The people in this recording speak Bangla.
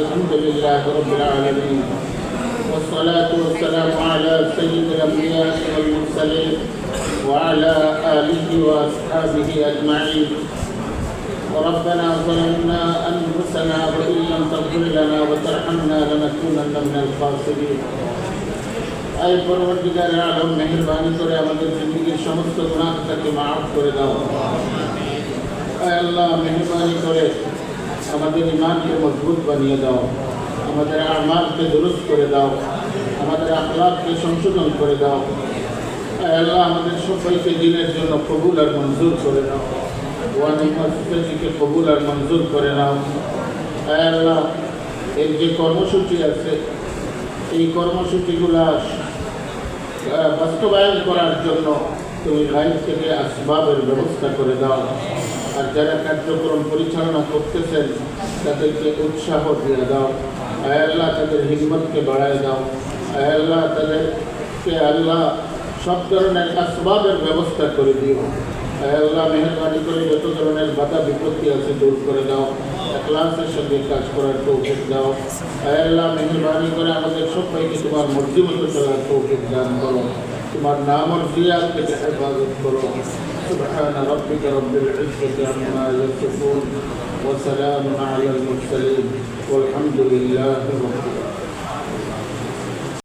الحمد لله رب العالمين والصلاة والسلام على سيد الأنبياء والمرسلين وعلى آله وأصحابه أجمعين. وربنا ظلمنا أنفسنا وإن لم تغفر لنا وترحمنا لنكونن من الخاسرين. أي পরবর্তীকার আলম মেহেরবানি করে আমাদের জিন্দেগীর সমস্ত গুনাহকে মাফ করে দাও। আয় আল্লাহ মেহেরবানি করে আমাদের ঈমানকে মজবুত বানিয়ে দাও, আমাদের আমালকে দুরুস্ত করে দাও, আমাদের আখলাককে সংশোধন করে দাও। আয় আল্লাহ আমাদের সবাইকে দিনের জন্য কবুল আর মঞ্জুর করে দাও, ওয়ানিকে কবুল আর মঞ্জুর করে নাও। আয় আল্লাহ এর যে কর্মসূচি আছে এই কর্মসূচিগুলা বাস্তবায়ন করার জন্য তুমি গাইব থেকে আসবাবের ব্যবস্থা করে দাও। আর যারা কার্যক্রম পরিচালনা করতেছেন তাদেরকে উৎসাহ দিয়ে দাও। আয় আল্লাহ তাদের হিম্মতকে বাড়ায় দাও। আয় আল্লাহ তাদেরকে আল্লাহ সব ধরনের আসবাবের ব্যবস্থা করে দিও। আয় আল্লাহ মেহরবানি করে যত ধরনের বাধা বিপত্তি আছে দূর করে দাও, ইখলাসের সঙ্গে কাজ করার তৌফিক দাও। আয় আল্লাহ মেহরবানি করে আমাদের সবাইকে তোমার মর্জি মতো চলার তৌফিক দান করো, তোমার নাম আর জিয়াদ থেকে হেফাজত করো। سبحان ربك رب العزة عما يصفون وسلام على المرسلين والحمد لله رب العالمين.